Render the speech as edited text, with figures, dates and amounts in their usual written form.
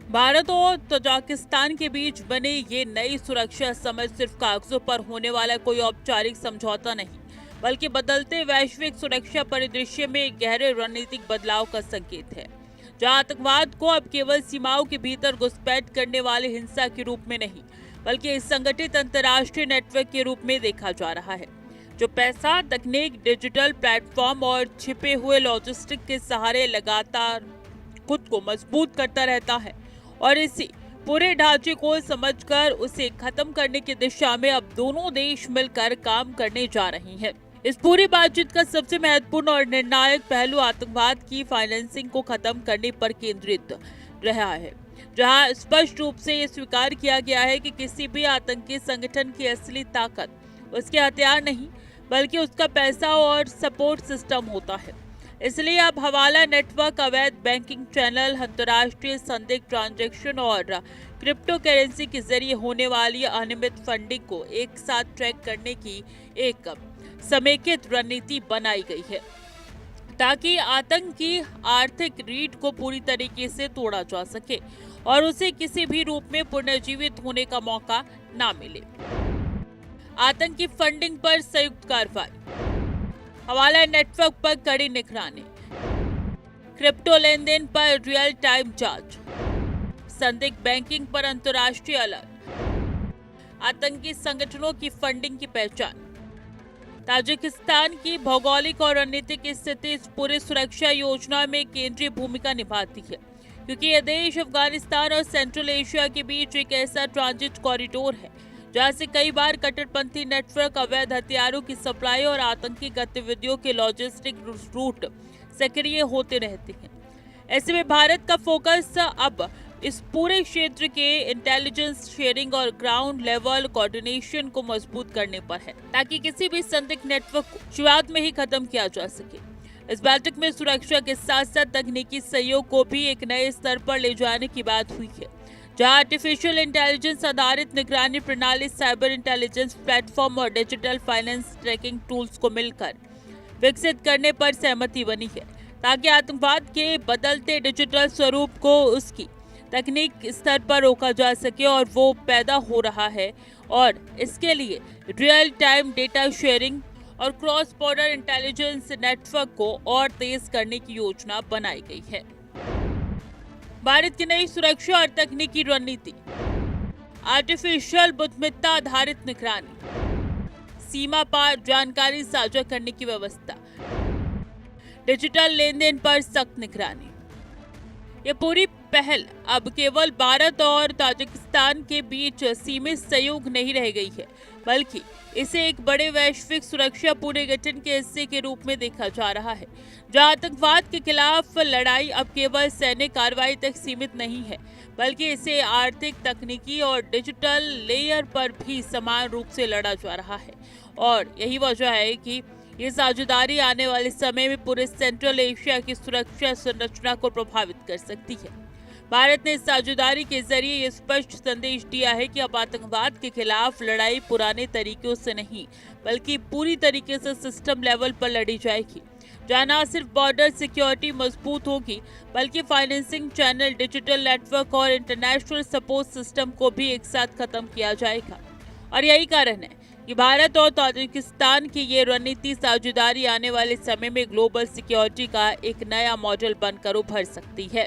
भारत और तजाकिस्तान के बीच बने ये नई सुरक्षा समझ सिर्फ कागजों पर होने वाला कोई औपचारिक समझौता नहीं, बल्कि बदलते वैश्विक सुरक्षा परिदृश्य में एक गहरे रणनीतिक बदलाव का संकेत है, जहां आतंकवाद को अब केवल सीमाओं के भीतर घुसपैठ करने वाले हिंसा के रूप में नहीं, बल्कि एक संगठित अंतर्राष्ट्रीय नेटवर्क के रूप में देखा जा रहा है, जो पैसा, तकनीक, डिजिटल प्लेटफॉर्म और छिपे हुए लॉजिस्टिक के सहारे लगातार खुद को मजबूत करता रहता है। और इसी पूरे ढांचे को समझकर उसे खत्म करने की दिशा में अब दोनों देश मिलकर काम करने जा रहे हैं। इस पूरी बातचीत का सबसे महत्वपूर्ण और निर्णायक पहलू आतंकवाद की फाइनेंसिंग को खत्म करने पर केंद्रित रहा है, जहां स्पष्ट रूप से ये स्वीकार किया गया है कि किसी भी आतंकी संगठन की असली ताकत उसके हथियार नहीं, बल्कि उसका पैसा और सपोर्ट सिस्टम होता है। इसलिए अब हवाला नेटवर्क, अवैध बैंकिंग चैनल, अंतर्राष्ट्रीय संदिग्ध ट्रांजैक्शन और क्रिप्टो करेंसी के जरिए होने वाली अनियमित फंडिंग को एक साथ ट्रैक करने की एक समेकित रणनीति बनाई गई है, ताकि आतंक की आर्थिक रीढ़ को पूरी तरीके से तोड़ा जा सके और उसे किसी भी रूप में पुनर्जीवित होने का मौका ना मिले। आतंकी फंडिंग पर संयुक्त कार्रवाई, हवाला नेटवर्क पर कड़ी निगरानी, क्रिप्टो लेन देन पर रियल टाइम जांच, संदिग्ध बैंकिंग पर अंतर्राष्ट्रीय अलर्ट, आतंकी संगठनों की फंडिंग की पहचान। ताजिकिस्तान की भौगोलिक और रणनीतिक स्थिति इस पूरी सुरक्षा योजना में केंद्रीय भूमिका निभाती है, क्योंकि यह देश अफगानिस्तान और सेंट्रल एशिया के बीच एक ऐसा ट्रांजिट कॉरिडोर है जहां से कई बार कट्टरपंथी नेटवर्क, अवैध हथियारों की सप्लाई और आतंकी गतिविधियों के लॉजिस्टिक रूट सक्रिय होते रहते हैं। ऐसे में भारत का फोकस अब इस पूरे क्षेत्र के इंटेलिजेंस शेयरिंग और ग्राउंड लेवल कोऑर्डिनेशन को मजबूत करने पर है, ताकि किसी भी संदिग्ध नेटवर्क को शुरुआत में ही खत्म किया जा सके। इस बैठक में सुरक्षा के साथ साथ तकनीकी सहयोग को भी एक नए स्तर पर ले जाने की बात हुई है, जहां आर्टिफिशियल इंटेलिजेंस आधारित निगरानी प्रणाली, साइबर इंटेलिजेंस प्लेटफॉर्म और डिजिटल फाइनेंस ट्रैकिंग टूल्स को मिलकर विकसित करने पर सहमति बनी है, ताकि आतंकवाद के बदलते डिजिटल स्वरूप को उसकी तकनीक स्तर पर रोका जा सके और वो पैदा हो रहा है। और इसके लिए रियल टाइम डेटा शेयरिंग और क्रॉस बॉर्डर इंटेलिजेंस नेटवर्क को और तेज करने की योजना बनाई गई है। भारत की नई सुरक्षा और तकनीकी रणनीति, आर्टिफिशियल बुद्धिमत्ता आधारित निगरानी, सीमा पार जानकारी साझा करने की व्यवस्था, डिजिटल लेन देन पर सख्त निगरानी। ये पूरी पहल अब केवल भारत और ताजिकिस्तान के बीच सीमित सहयोग नहीं रह गई है, बल्कि इसे एक बड़े वैश्विक सुरक्षा पुनर्गठन के हिस्से के रूप में देखा जा रहा है, जहां आतंकवाद के खिलाफ लड़ाई अब केवल सैन्य कार्रवाई तक सीमित नहीं है, बल्कि इसे आर्थिक, तकनीकी और डिजिटल लेयर पर भी समान रूप से लड़ा जा रहा है। और यही वजह है कि ये साझेदारी आने वाले समय में पूरे सेंट्रल एशिया की सुरक्षा संरचना को प्रभावित कर सकती है। भारत ने इस साझेदारी के जरिए ये स्पष्ट संदेश दिया है कि अब आतंकवाद के खिलाफ लड़ाई पुराने तरीकों से नहीं, बल्कि पूरी तरीके से सिस्टम लेवल पर लड़ी जाएगी, जहां न सिर्फ बॉर्डर सिक्योरिटी मजबूत होगी, बल्कि फाइनेंसिंग चैनल, डिजिटल नेटवर्क और इंटरनेशनल सपोर्ट सिस्टम को भी एक साथ खत्म किया जाएगा। और यही कारण है कि भारत और ताजिकिस्तान की ये रणनीति साझेदारी आने वाले समय में ग्लोबल सिक्योरिटी का एक नया मॉडल बनकर उभर सकती है।